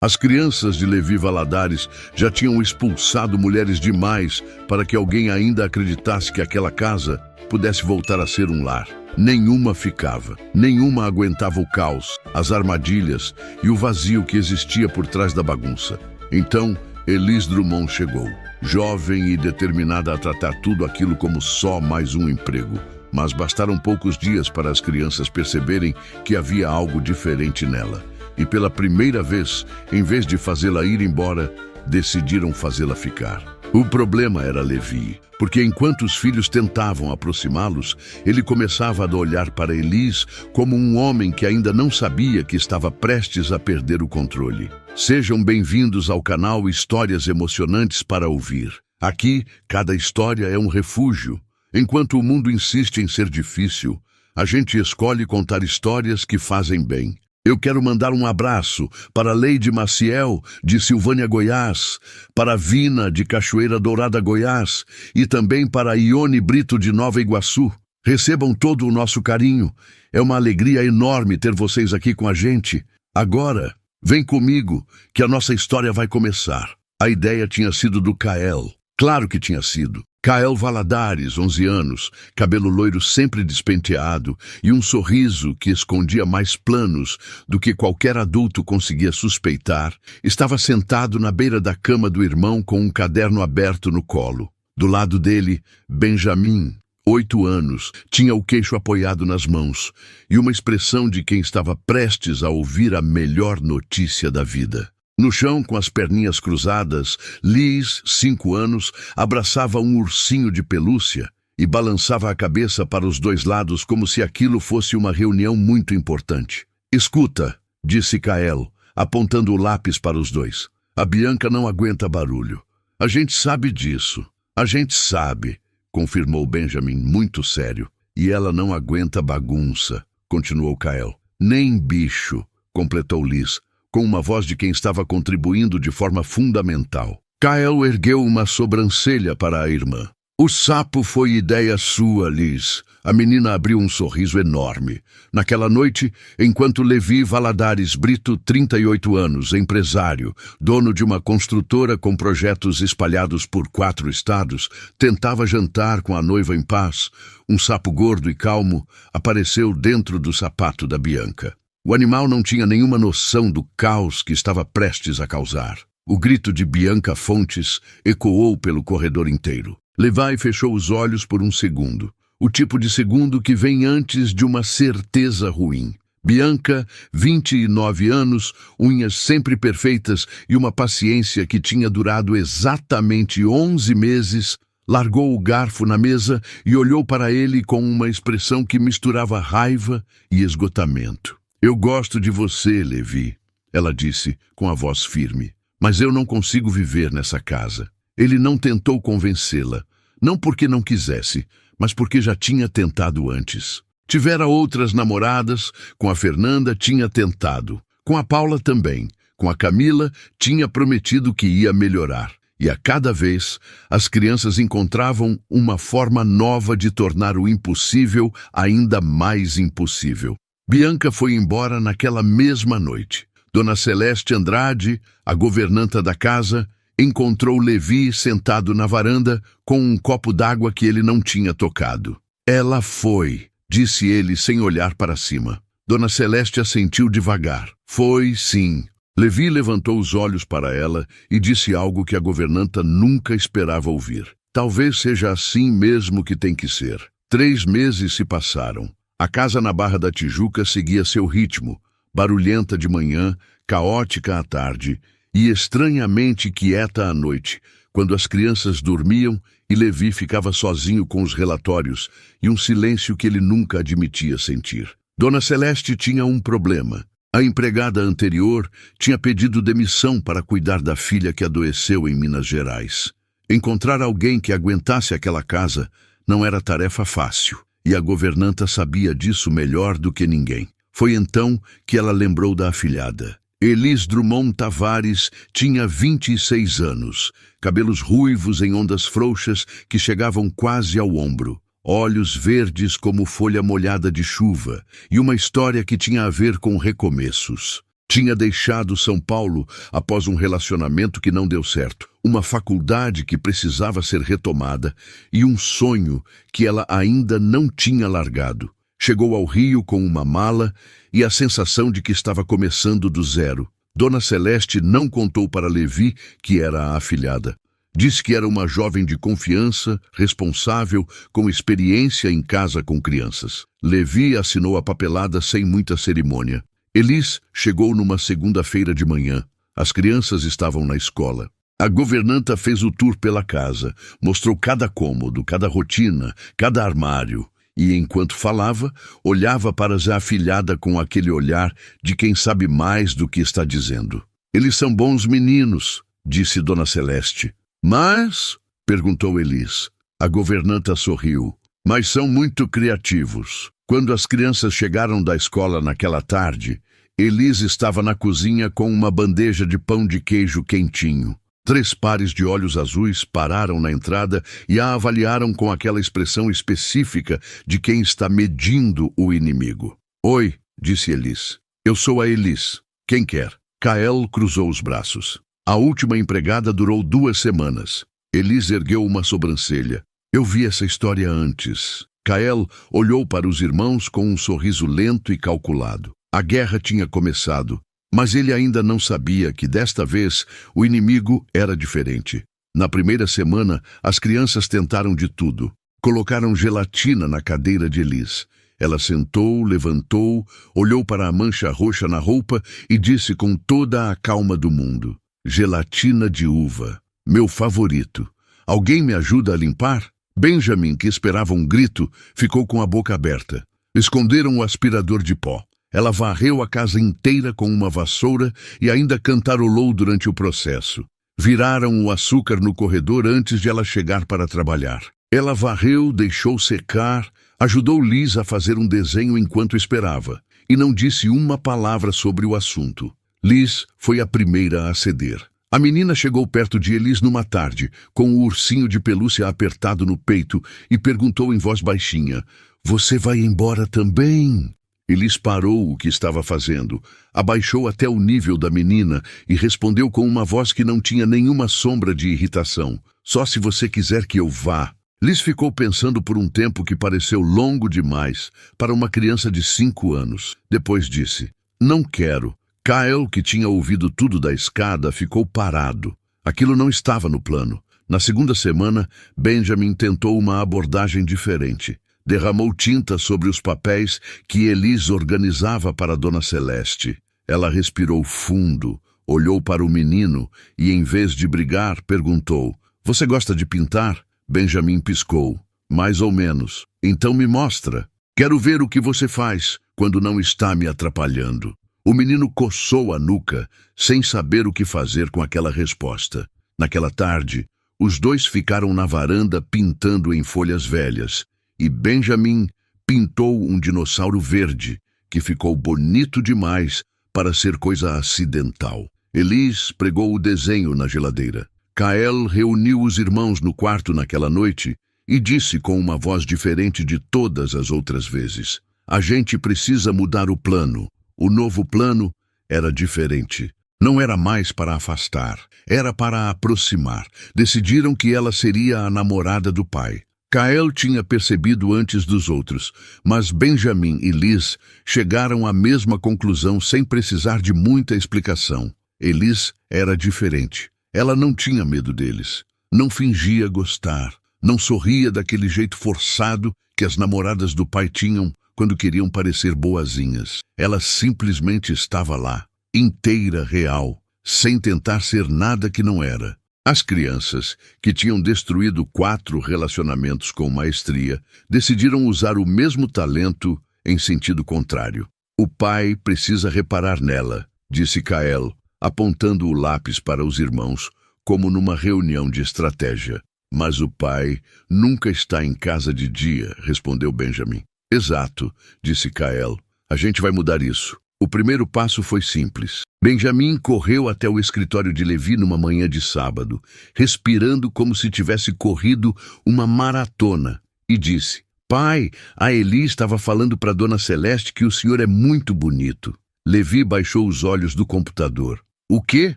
As crianças de Levi Valadares já tinham expulsado mulheres demais para que alguém ainda acreditasse que aquela casa pudesse voltar a ser um lar. Nenhuma ficava, nenhuma aguentava o caos, as armadilhas e o vazio que existia por trás da bagunça. Então, Elis Drummond chegou, jovem e determinada a tratar tudo aquilo como só mais um emprego. Mas bastaram poucos dias para as crianças perceberem que havia algo diferente nela. E pela primeira vez, em vez de fazê-la ir embora, decidiram fazê-la ficar. O problema era Levi, porque enquanto os filhos tentavam aproximá-los, ele começava a olhar para Elis como um homem que ainda não sabia que estava prestes a perder o controle. Sejam bem-vindos ao canal Histórias Emocionantes para Ouvir. Aqui, cada história é um refúgio. Enquanto o mundo insiste em ser difícil, a gente escolhe contar histórias que fazem bem. Eu quero mandar um abraço para Leide Maciel, de Silvânia, Goiás, para Vina, de Cachoeira Dourada, Goiás, e também para Ione Brito, de Nova Iguaçu. Recebam todo o nosso carinho. É uma alegria enorme ter vocês aqui com a gente. Agora, vem comigo, que a nossa história vai começar. A ideia tinha sido do Kael. Claro que tinha sido. Kael Valadares, 11 anos, cabelo loiro sempre despenteado e um sorriso que escondia mais planos do que qualquer adulto conseguia suspeitar, estava sentado na beira da cama do irmão com um caderno aberto no colo. Do lado dele, Benjamin, 8 anos, tinha o queixo apoiado nas mãos e uma expressão de quem estava prestes a ouvir a melhor notícia da vida. No chão, com as perninhas cruzadas, Liz, 5 anos, abraçava um ursinho de pelúcia e balançava a cabeça para os dois lados como se aquilo fosse uma reunião muito importante. Escuta, disse Kael, apontando o lápis para os dois. A Bianca não aguenta barulho. A gente sabe disso. A gente sabe, confirmou Benjamin, muito sério. E ela não aguenta bagunça, continuou Kael. Nem bicho, completou Liz, com uma voz de quem estava contribuindo de forma fundamental. Kael ergueu uma sobrancelha para a irmã. O sapo foi ideia sua, Liz. A menina abriu um sorriso enorme. Naquela noite, enquanto Levi Valadares Brito, 38 anos, empresário, dono de uma construtora com projetos espalhados por 4 estados, tentava jantar com a noiva em paz, um sapo gordo e calmo apareceu dentro do sapato da Bianca. O animal não tinha nenhuma noção do caos que estava prestes a causar. O grito de Bianca Fontes ecoou pelo corredor inteiro. Levi fechou os olhos por um segundo. O tipo de segundo que vem antes de uma certeza ruim. Bianca, 29 anos, unhas sempre perfeitas e uma paciência que tinha durado exatamente 11 meses, largou o garfo na mesa e olhou para ele com uma expressão que misturava raiva e esgotamento. Eu gosto de você, Levi, ela disse com a voz firme, mas eu não consigo viver nessa casa. Ele não tentou convencê-la, não porque não quisesse, mas porque já tinha tentado antes. Tivera outras namoradas, com a Fernanda tinha tentado, com a Paula também, com a Camila tinha prometido que ia melhorar. E a cada vez, as crianças encontravam uma forma nova de tornar o impossível ainda mais impossível. Bianca foi embora naquela mesma noite. Dona Celeste Andrade, a governanta da casa, encontrou Levi sentado na varanda com um copo d'água que ele não tinha tocado. Ela foi, disse ele sem olhar para cima. Dona Celeste assentiu devagar. Foi, sim. Levi levantou os olhos para ela e disse algo que a governanta nunca esperava ouvir. Talvez seja assim mesmo que tem que ser. 3 meses se passaram. A casa na Barra da Tijuca seguia seu ritmo, barulhenta de manhã, caótica à tarde e estranhamente quieta à noite, quando as crianças dormiam e Levi ficava sozinho com os relatórios e um silêncio que ele nunca admitia sentir. Dona Celeste tinha um problema. A empregada anterior tinha pedido demissão para cuidar da filha que adoeceu em Minas Gerais. Encontrar alguém que aguentasse aquela casa não era tarefa fácil. E a governanta sabia disso melhor do que ninguém. Foi então que ela lembrou da afilhada. Elis Drummond Tavares tinha 26 anos, cabelos ruivos em ondas frouxas que chegavam quase ao ombro, olhos verdes como folha molhada de chuva e uma história que tinha a ver com recomeços. Tinha deixado São Paulo após um relacionamento que não deu certo, uma faculdade que precisava ser retomada e um sonho que ela ainda não tinha largado. Chegou ao Rio com uma mala e a sensação de que estava começando do zero. Dona Celeste não contou para Levi que era a afilhada. Disse que era uma jovem de confiança, responsável, com experiência em casa com crianças. Levi assinou a papelada sem muita cerimônia. Elis chegou numa segunda-feira de manhã. As crianças estavam na escola. A governanta fez o tour pela casa, mostrou cada cômodo, cada rotina, cada armário. E, enquanto falava, olhava para a afilhada com aquele olhar de quem sabe mais do que está dizendo. Eles são bons meninos, disse Dona Celeste. Mas, perguntou Elis. A governanta sorriu. Mas são muito criativos. Quando as crianças chegaram da escola naquela tarde, Elis estava na cozinha com uma bandeja de pão de queijo quentinho. 3 pares de olhos azuis pararam na entrada e a avaliaram com aquela expressão específica de quem está medindo o inimigo. Oi, disse Elis. Eu sou a Elis. Quem quer? Kael cruzou os braços. A última empregada durou 2 semanas. Elis ergueu uma sobrancelha. Eu vi essa história antes. Kael olhou para os irmãos com um sorriso lento e calculado. A guerra tinha começado, mas ele ainda não sabia que desta vez o inimigo era diferente. Na primeira semana, as crianças tentaram de tudo. Colocaram gelatina na cadeira de Elis. Ela sentou, levantou, olhou para a mancha roxa na roupa e disse com toda a calma do mundo: gelatina de uva, meu favorito. Alguém me ajuda a limpar? Benjamin, que esperava um grito, ficou com a boca aberta. Esconderam o aspirador de pó. Ela varreu a casa inteira com uma vassoura e ainda cantarolou durante o processo. Viraram o açúcar no corredor antes de ela chegar para trabalhar. Ela varreu, deixou secar, ajudou Liz a fazer um desenho enquanto esperava, e não disse uma palavra sobre o assunto. Liz foi a primeira a ceder. A menina chegou perto de Elis numa tarde, com o ursinho de pelúcia apertado no peito, e perguntou em voz baixinha: Você vai embora também? Elis parou o que estava fazendo, abaixou até o nível da menina e respondeu com uma voz que não tinha nenhuma sombra de irritação: Só se você quiser que eu vá. Liz ficou pensando por um tempo que pareceu longo demais para uma criança de 5 anos. Depois disse: Não quero. Kael, que tinha ouvido tudo da escada, ficou parado. Aquilo não estava no plano. Na segunda semana, Benjamin tentou uma abordagem diferente. Derramou tinta sobre os papéis que Elis organizava para Dona Celeste. Ela respirou fundo, olhou para o menino e, em vez de brigar, perguntou: Você gosta de pintar? Benjamin piscou. Mais ou menos. Então me mostra. Quero ver o que você faz quando não está me atrapalhando. O menino coçou a nuca, sem saber o que fazer com aquela resposta. Naquela tarde, os dois ficaram na varanda pintando em folhas velhas, e Benjamin pintou um dinossauro verde, que ficou bonito demais para ser coisa acidental. Elis pregou o desenho na geladeira. Kael reuniu os irmãos no quarto naquela noite e disse com uma voz diferente de todas as outras vezes: A gente precisa mudar o plano. O novo plano era diferente. Não era mais para afastar, era para aproximar. Decidiram que ela seria a namorada do pai. Kael tinha percebido antes dos outros, mas Benjamin e Liz chegaram à mesma conclusão sem precisar de muita explicação. Elis era diferente. Ela não tinha medo deles. Não fingia gostar. Não sorria daquele jeito forçado que as namoradas do pai tinham quando queriam parecer boazinhas. Ela simplesmente estava lá, inteira, real, sem tentar ser nada que não era. As crianças, que tinham destruído 4 relacionamentos com maestria, decidiram usar o mesmo talento em sentido contrário. O pai precisa reparar nela, disse Kael, apontando o lápis para os irmãos, como numa reunião de estratégia. Mas o pai nunca está em casa de dia, respondeu Benjamin. Exato, disse Kael. A gente vai mudar isso. O primeiro passo foi simples. Benjamin correu até o escritório de Levi numa manhã de sábado, respirando como se tivesse corrido uma maratona, e disse: Pai, a Eli estava falando para Dona Celeste que o senhor é muito bonito. Levi baixou os olhos do computador. O quê?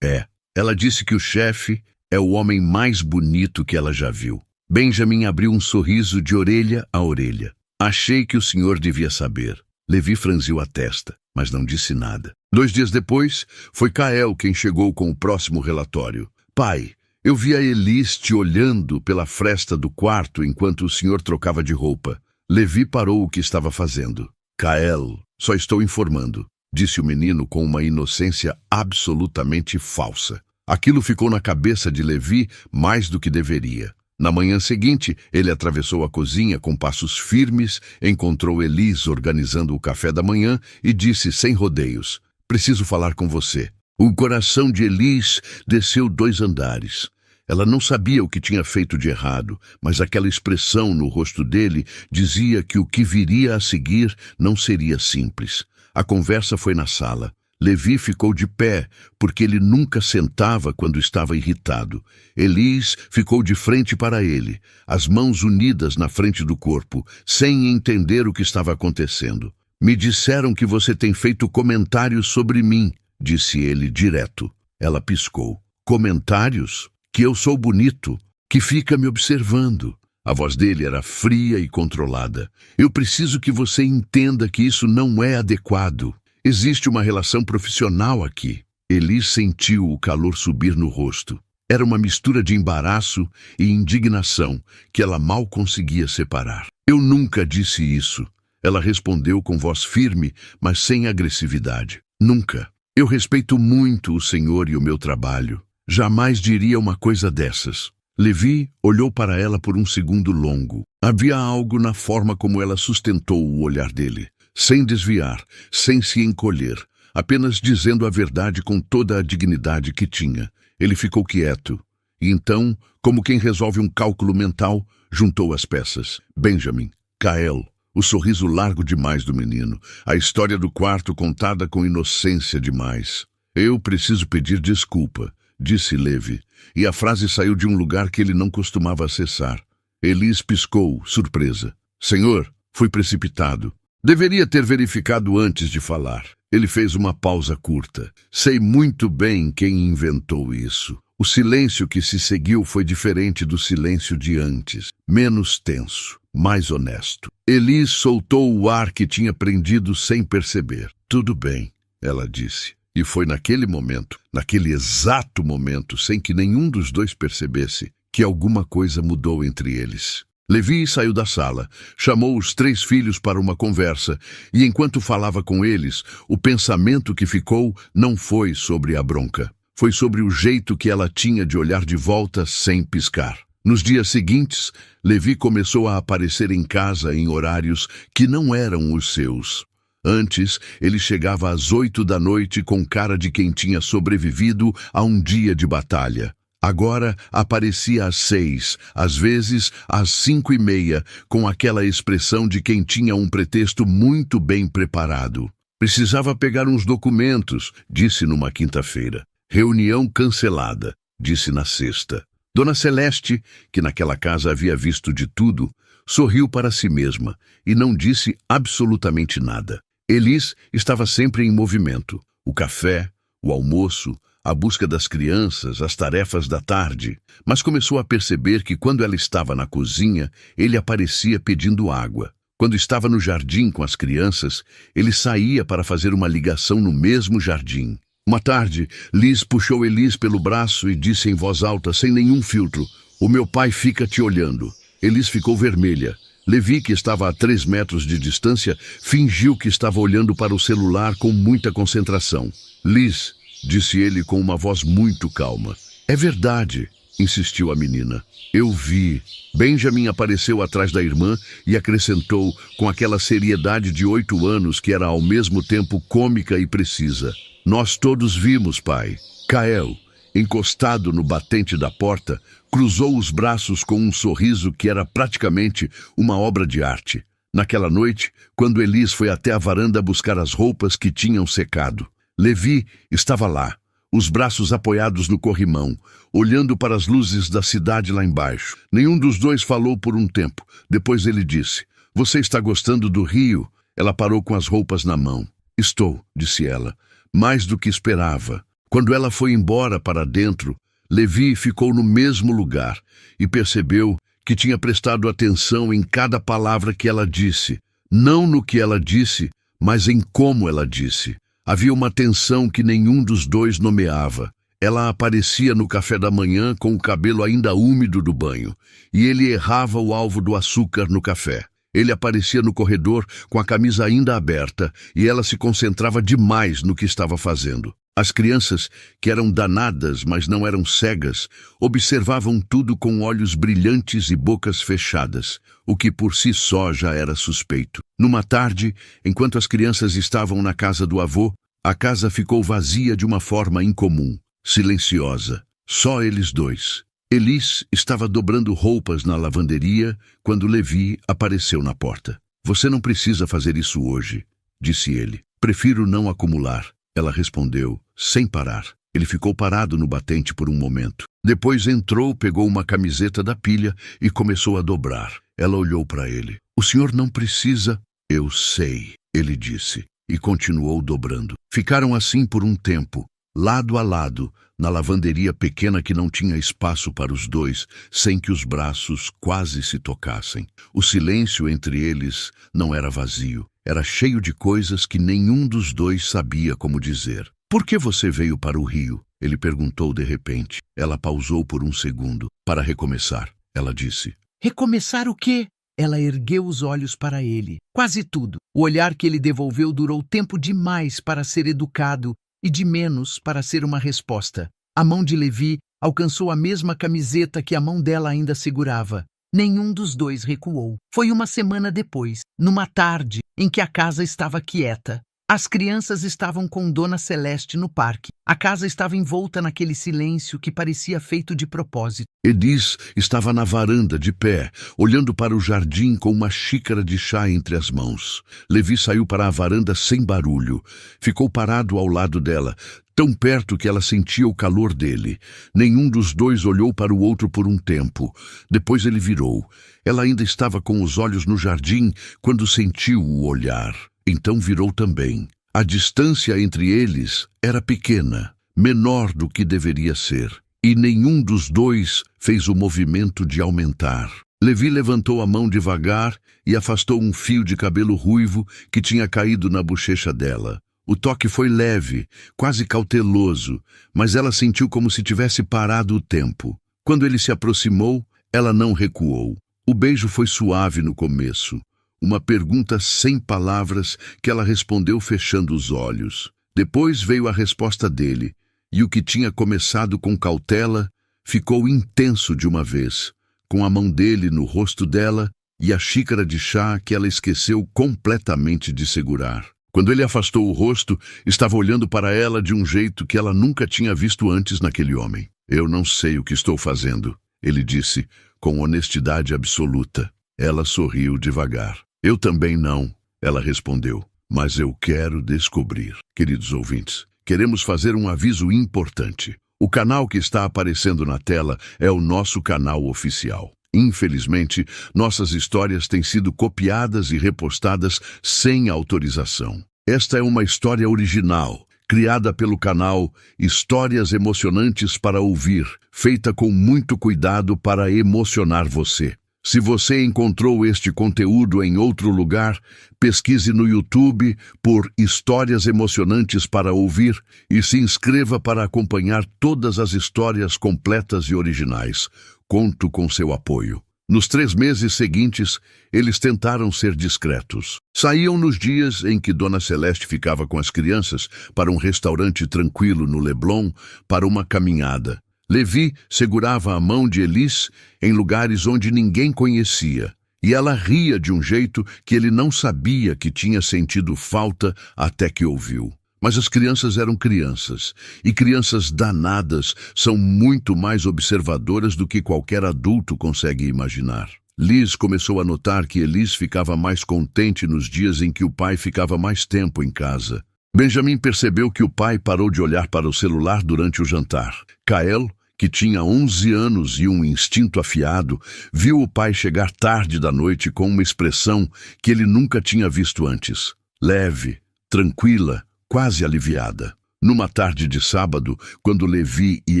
Ela disse que o chefe é o homem mais bonito que ela já viu. Benjamin abriu um sorriso de orelha a orelha. Achei que o senhor devia saber. Levi franziu a testa, mas não disse nada. 2 dias depois, foi Kael quem chegou com o próximo relatório. Pai, eu vi a Elis te olhando pela fresta do quarto enquanto o senhor trocava de roupa. Levi parou o que estava fazendo. Kael, só estou informando, disse o menino com uma inocência absolutamente falsa. Aquilo ficou na cabeça de Levi mais do que deveria. Na manhã seguinte, ele atravessou a cozinha com passos firmes, encontrou Elis organizando o café da manhã e disse sem rodeios: preciso falar com você. O coração de Elis desceu 2 andares. Ela não sabia o que tinha feito de errado, mas aquela expressão no rosto dele dizia que o que viria a seguir não seria simples. A conversa foi na sala. Levi ficou de pé, porque ele nunca sentava quando estava irritado. Elis ficou de frente para ele, as mãos unidas na frente do corpo, sem entender o que estava acontecendo. Me disseram que você tem feito comentários sobre mim, disse ele direto. Ela piscou. Comentários? Que eu sou bonito, que fica me observando. A voz dele era fria e controlada. Eu preciso que você entenda que isso não é adequado. Existe uma relação profissional aqui. Elis sentiu o calor subir no rosto. Era uma mistura de embaraço e indignação que ela mal conseguia separar. Eu nunca disse isso. Ela respondeu com voz firme, mas sem agressividade. Nunca. Eu respeito muito o senhor e o meu trabalho. Jamais diria uma coisa dessas. Levi olhou para ela por um segundo longo. Havia algo na forma como ela sustentou o olhar dele. Sem desviar, sem se encolher, apenas dizendo a verdade com toda a dignidade que tinha. Ele ficou quieto, e então, como quem resolve um cálculo mental, juntou as peças. Benjamin, Kael, o sorriso largo demais do menino, a história do quarto contada com inocência demais. Eu preciso pedir desculpa, disse Levi, e a frase saiu de um lugar que ele não costumava acessar. Elis piscou, surpresa. Senhor, fui precipitado. Deveria ter verificado antes de falar. Ele fez uma pausa curta. Sei muito bem quem inventou isso. O silêncio que se seguiu foi diferente do silêncio de antes. Menos tenso, mais honesto. Elis soltou o ar que tinha prendido sem perceber. Tudo bem, ela disse. E foi naquele momento, naquele exato momento, sem que nenhum dos dois percebesse, que alguma coisa mudou entre eles. Levi saiu da sala, chamou os 3 filhos para uma conversa, e enquanto falava com eles, o pensamento que ficou não foi sobre a bronca. Foi sobre o jeito que ela tinha de olhar de volta sem piscar. Nos dias seguintes, Levi começou a aparecer em casa em horários que não eram os seus. Antes, ele chegava às 8 da noite com cara de quem tinha sobrevivido a um dia de batalha. Agora aparecia às 6, às vezes às 5:30, com aquela expressão de quem tinha um pretexto muito bem preparado. Precisava pegar uns documentos, disse numa quinta-feira. Reunião cancelada, disse na sexta. Dona Celeste, que naquela casa havia visto de tudo, sorriu para si mesma e não disse absolutamente nada. Elis estava sempre em movimento. O café, o almoço, a busca das crianças, as tarefas da tarde, mas começou a perceber que quando ela estava na cozinha, ele aparecia pedindo água. Quando estava no jardim com as crianças, ele saía para fazer uma ligação no mesmo jardim. Uma tarde, Liz puxou Elis pelo braço e disse em voz alta, sem nenhum filtro, "O meu pai fica te olhando." Elis ficou vermelha. Levi, que estava a 3 metros de distância, fingiu que estava olhando para o celular com muita concentração. "Liz", disse ele com uma voz muito calma. "É verdade", insistiu a menina. "Eu vi." Benjamin apareceu atrás da irmã e acrescentou com aquela seriedade de 8 anos que era ao mesmo tempo cômica e precisa. "Nós todos vimos, pai." Kael, encostado no batente da porta, cruzou os braços com um sorriso que era praticamente uma obra de arte. Naquela noite, quando Elis foi até a varanda buscar as roupas que tinham secado, Levi estava lá, os braços apoiados no corrimão, olhando para as luzes da cidade lá embaixo. Nenhum dos dois falou por um tempo. Depois ele disse, "Você está gostando do Rio?" Ela parou com as roupas na mão. Estou, disse ela, mais do que esperava. Quando ela foi embora para dentro, Levi ficou no mesmo lugar e percebeu que tinha prestado atenção em cada palavra que ela disse. Não no que ela disse, mas em como ela disse. Havia uma tensão que nenhum dos dois nomeava. Ela aparecia no café da manhã com o cabelo ainda úmido do banho, e ele errava o alvo do açúcar no café. Ele aparecia no corredor com a camisa ainda aberta, e ela se concentrava demais no que estava fazendo. As crianças, que eram danadas, mas não eram cegas, observavam tudo com olhos brilhantes e bocas fechadas, o que por si só já era suspeito. Numa tarde, enquanto as crianças estavam na casa do avô, a casa ficou vazia de uma forma incomum, silenciosa. Só eles dois. Elis estava dobrando roupas na lavanderia quando Levi apareceu na porta. Você não precisa fazer isso hoje, disse ele. Prefiro não acumular. Ela respondeu, sem parar. Ele ficou parado no batente por um momento. Depois entrou, pegou uma camiseta da pilha e começou a dobrar. Ela olhou para ele. O senhor não precisa... Eu sei, ele disse, e continuou dobrando. Ficaram assim por um tempo, lado a lado, na lavanderia pequena que não tinha espaço para os dois, sem que os braços quase se tocassem. O silêncio entre eles não era vazio. Era cheio de coisas que nenhum dos dois sabia como dizer. Por que você veio para o Rio? Ele perguntou de repente. Ela pausou por um segundo. Para recomeçar, ela disse. Recomeçar o quê? Ela ergueu os olhos para ele. Quase tudo. O olhar que ele devolveu durou tempo demais para ser educado e de menos para ser uma resposta. A mão de Levi alcançou a mesma camiseta que a mão dela ainda segurava. Nenhum dos dois recuou. Foi uma semana depois, numa tarde em que a casa estava quieta. As crianças estavam com Dona Celeste no parque. A casa estava envolta naquele silêncio que parecia feito de propósito. Elis estava na varanda, de pé, olhando para o jardim com uma xícara de chá entre as mãos. Levi saiu para a varanda sem barulho. Ficou parado ao lado dela, tão perto que ela sentia o calor dele. Nenhum dos dois olhou para o outro por um tempo. Depois ele virou. Ela ainda estava com os olhos no jardim quando sentiu o olhar. Então virou também. A distância entre eles era pequena, menor do que deveria ser, e nenhum dos dois fez o movimento de aumentar. Levi levantou a mão devagar e afastou um fio de cabelo ruivo que tinha caído na bochecha dela. O toque foi leve, quase cauteloso, mas ela sentiu como se tivesse parado o tempo. Quando ele se aproximou, ela não recuou. O beijo foi suave no começo. Uma pergunta sem palavras que ela respondeu fechando os olhos. Depois veio a resposta dele, e o que tinha começado com cautela ficou intenso de uma vez, com a mão dele no rosto dela e a xícara de chá que ela esqueceu completamente de segurar. Quando ele afastou o rosto, estava olhando para ela de um jeito que ela nunca tinha visto antes naquele homem. Eu não sei o que estou fazendo, ele disse, com honestidade absoluta. Ela sorriu devagar. Eu também não, ela respondeu, mas eu quero descobrir. Queridos ouvintes, queremos fazer um aviso importante. O canal que está aparecendo na tela é o nosso canal oficial. Infelizmente, nossas histórias têm sido copiadas e repostadas sem autorização. Esta é uma história original, criada pelo canal Histórias Emocionantes para Ouvir, feita com muito cuidado para emocionar você. Se você encontrou este conteúdo em outro lugar, pesquise no YouTube por Histórias Emocionantes para Ouvir e se inscreva para acompanhar todas as histórias completas e originais. Conto com seu apoio. Nos 3 meses seguintes, eles tentaram ser discretos. Saíam nos dias em que Dona Celeste ficava com as crianças para um restaurante tranquilo no Leblon, para uma caminhada. Levi segurava a mão de Elis em lugares onde ninguém conhecia, e ela ria de um jeito que ele não sabia que tinha sentido falta até que ouviu. Mas as crianças eram crianças, e crianças danadas são muito mais observadoras do que qualquer adulto consegue imaginar. Liz começou a notar que Elis ficava mais contente nos dias em que o pai ficava mais tempo em casa. Benjamin percebeu que o pai parou de olhar para o celular durante o jantar. Kael, que tinha 11 anos e um instinto afiado, viu o pai chegar tarde da noite com uma expressão que ele nunca tinha visto antes. Leve, tranquila, quase aliviada. Numa tarde de sábado, quando Levi e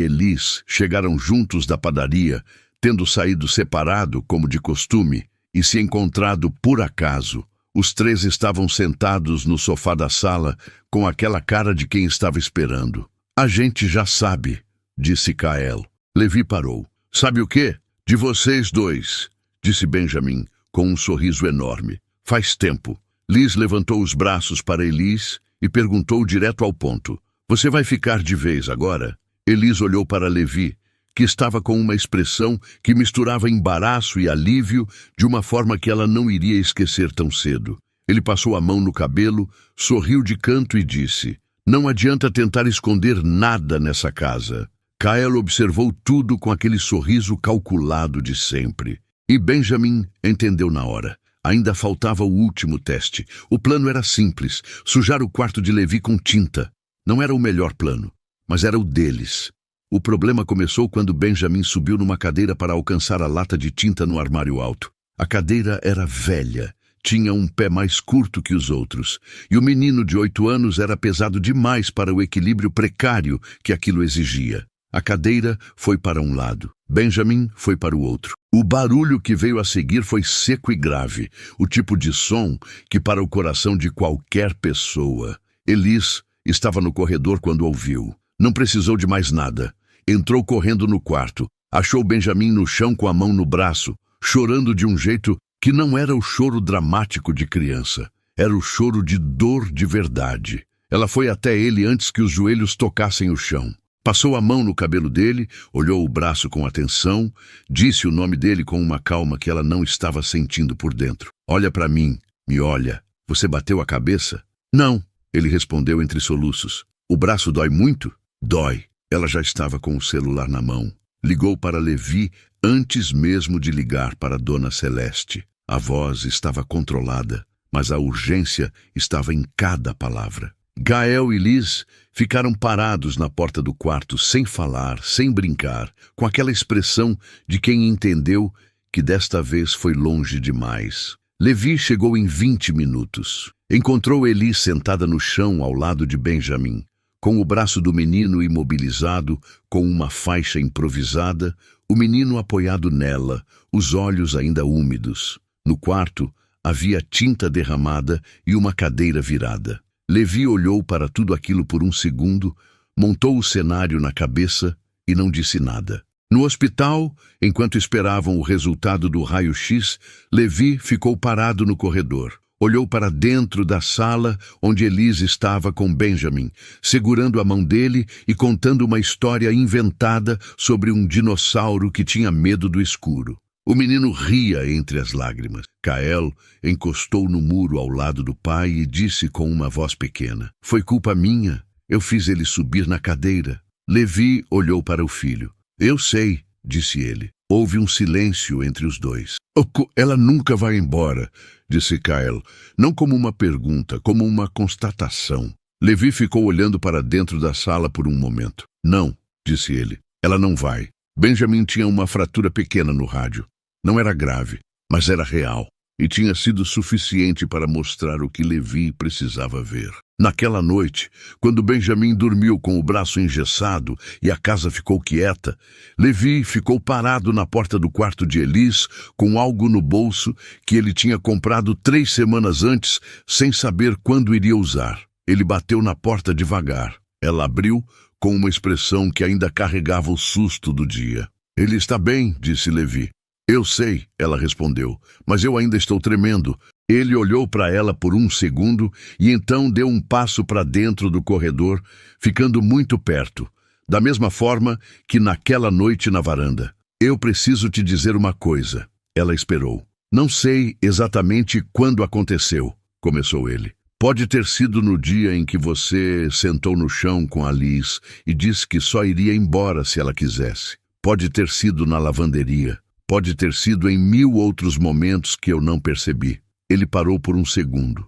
Elis chegaram juntos da padaria, tendo saído separado, como de costume, e se encontrado por acaso, os três estavam sentados no sofá da sala, com aquela cara de quem estava esperando. A gente já sabe, disse Kael. Levi parou. Sabe o quê? De vocês dois, disse Benjamin, com um sorriso enorme. Faz tempo. Liz levantou os braços para Elis e perguntou direto ao ponto. Você vai ficar de vez agora? Elis olhou para Levi, que estava com uma expressão que misturava embaraço e alívio de uma forma que ela não iria esquecer tão cedo. Ele passou a mão no cabelo, sorriu de canto e disse: Não adianta tentar esconder nada nessa casa. Kael observou tudo com aquele sorriso calculado de sempre. E Benjamin entendeu na hora. Ainda faltava o último teste. O plano era simples, sujar o quarto de Levi com tinta. Não era o melhor plano, mas era o deles. O problema começou quando Benjamin subiu numa cadeira para alcançar a lata de tinta no armário alto. A cadeira era velha, tinha um pé mais curto que os outros, e o menino de 8 anos era pesado demais para o equilíbrio precário que aquilo exigia. A cadeira foi para um lado, Benjamin foi para o outro. O barulho que veio a seguir foi seco e grave, o tipo de som que para o coração de qualquer pessoa. Elis estava no corredor quando ouviu. Não precisou de mais nada. Entrou correndo no quarto. Achou Benjamin no chão com a mão no braço, chorando de um jeito que não era o choro dramático de criança. Era o choro de dor de verdade. Ela foi até ele antes que os joelhos tocassem o chão. Passou a mão no cabelo dele, olhou o braço com atenção, disse o nome dele com uma calma que ela não estava sentindo por dentro. Olha para mim, me olha. Você bateu a cabeça? Não, ele respondeu entre soluços. O braço dói muito? Dói. Ela já estava com o celular na mão. Ligou para Levi antes mesmo de ligar para Dona Celeste. A voz estava controlada, mas a urgência estava em cada palavra. Gael e Liz ficaram parados na porta do quarto, sem falar, sem brincar, com aquela expressão de quem entendeu que desta vez foi longe demais. Levi chegou em 20 minutos. Encontrou Elis sentada no chão ao lado de Benjamin, com o braço do menino imobilizado, com uma faixa improvisada, o menino apoiado nela, os olhos ainda úmidos. No quarto havia tinta derramada e uma cadeira virada. Levi olhou para tudo aquilo por um segundo, montou o cenário na cabeça e não disse nada. No hospital, enquanto esperavam o resultado do raio-x, Levi ficou parado no corredor. Olhou para dentro da sala onde Elis estava com Benjamin, segurando a mão dele e contando uma história inventada sobre um dinossauro que tinha medo do escuro. O menino ria entre as lágrimas. Kael encostou no muro ao lado do pai e disse com uma voz pequena: Foi culpa minha. Eu fiz ele subir na cadeira. Levi olhou para o filho. Eu sei, disse ele. Houve um silêncio entre os dois. Ela nunca vai embora, disse Kael, não como uma pergunta, como uma constatação. Levi ficou olhando para dentro da sala por um momento. Não, disse ele, ela não vai. Benjamin tinha uma fratura pequena no rádio. Não era grave, mas era real, e tinha sido suficiente para mostrar o que Levi precisava ver. Naquela noite, quando Benjamin dormiu com o braço engessado e a casa ficou quieta, Levi ficou parado na porta do quarto de Elis com algo no bolso que ele tinha comprado 3 semanas antes, sem saber quando iria usar. Ele bateu na porta devagar. Ela abriu com uma expressão que ainda carregava o susto do dia. Ele está bem, disse Levi. Eu sei, ela respondeu, mas eu ainda estou tremendo. Ele olhou para ela por um segundo e então deu um passo para dentro do corredor, ficando muito perto, da mesma forma que naquela noite na varanda. Eu preciso te dizer uma coisa. Ela esperou. Não sei exatamente quando aconteceu, começou ele. Pode ter sido no dia em que você sentou no chão com a Liz e disse que só iria embora se ela quisesse. Pode ter sido na lavanderia. Pode ter sido em 1000 outros momentos que eu não percebi. Ele parou por um segundo.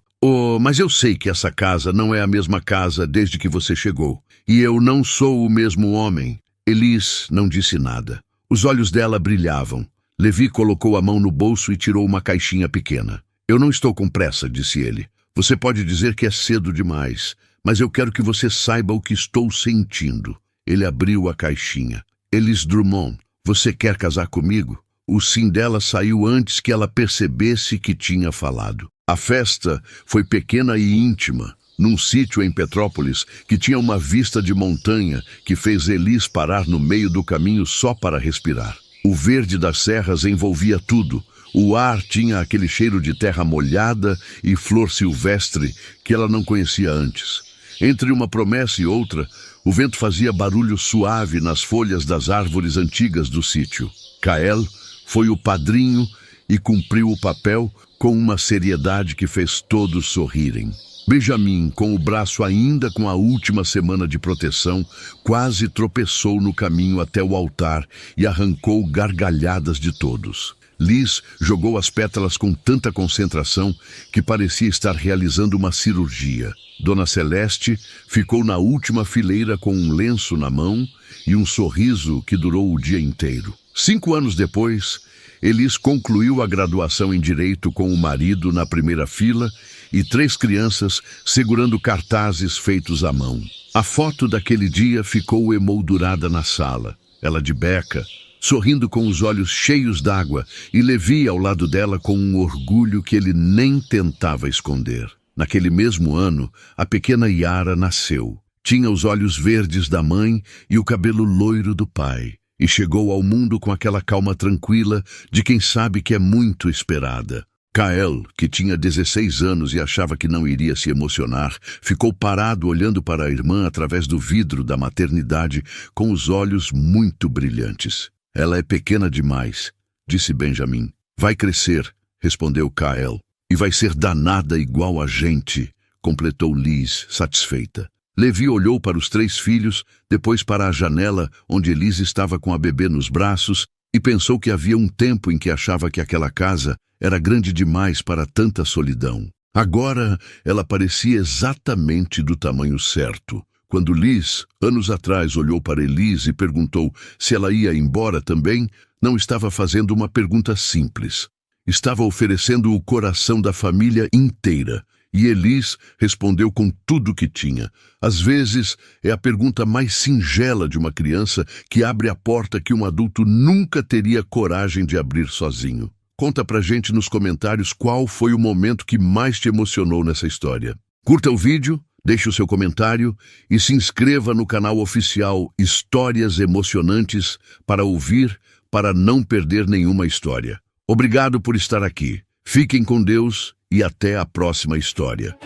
Mas eu sei que essa casa não é a mesma casa desde que você chegou. E eu não sou o mesmo homem. Elis não disse nada. Os olhos dela brilhavam. Levi colocou a mão no bolso e tirou uma caixinha pequena. Eu não estou com pressa, disse ele. Você pode dizer que é cedo demais, mas eu quero que você saiba o que estou sentindo. Ele abriu a caixinha. Elis Drummond, você quer casar comigo? O sim dela saiu antes que ela percebesse que tinha falado. A festa foi pequena e íntima, num sítio em Petrópolis que tinha uma vista de montanha que fez Elis parar no meio do caminho só para respirar. O verde das serras envolvia tudo. O ar tinha aquele cheiro de terra molhada e flor silvestre que ela não conhecia antes. Entre uma promessa e outra, o vento fazia barulho suave nas folhas das árvores antigas do sítio. Kael foi o padrinho e cumpriu o papel com uma seriedade que fez todos sorrirem. Benjamin, com o braço ainda com a última semana de proteção, quase tropeçou no caminho até o altar e arrancou gargalhadas de todos. Liz jogou as pétalas com tanta concentração que parecia estar realizando uma cirurgia. Dona Celeste ficou na última fileira com um lenço na mão e um sorriso que durou o dia inteiro. 5 anos depois, Elis concluiu a graduação em Direito com o marido na primeira fila e 3 crianças segurando cartazes feitos à mão. A foto daquele dia ficou emoldurada na sala. Ela de beca, sorrindo com os olhos cheios d'água, e Levi ao lado dela com um orgulho que ele nem tentava esconder. Naquele mesmo ano, a pequena Yara nasceu. Tinha os olhos verdes da mãe e o cabelo loiro do pai, e chegou ao mundo com aquela calma tranquila de quem sabe que é muito esperada. Kael, que tinha 16 anos e achava que não iria se emocionar, ficou parado olhando para a irmã através do vidro da maternidade com os olhos muito brilhantes. Ela é pequena demais, disse Benjamin. Vai crescer, respondeu Kael. E vai ser danada igual a gente, completou Liz, satisfeita. Levi olhou para os 3 filhos, depois para a janela onde Elis estava com a bebê nos braços e pensou que havia um tempo em que achava que aquela casa era grande demais para tanta solidão. Agora ela parecia exatamente do tamanho certo. Quando Liz, anos atrás, olhou para Elis e perguntou se ela ia embora também, não estava fazendo uma pergunta simples. Estava oferecendo o coração da família inteira. E Elis respondeu com tudo o que tinha. Às vezes, é a pergunta mais singela de uma criança que abre a porta que um adulto nunca teria coragem de abrir sozinho. Conta pra gente nos comentários qual foi o momento que mais te emocionou nessa história. Curta o vídeo, deixe o seu comentário e se inscreva no canal oficial Histórias Emocionantes para não perder nenhuma história. Obrigado por estar aqui. Fiquem com Deus e até a próxima história.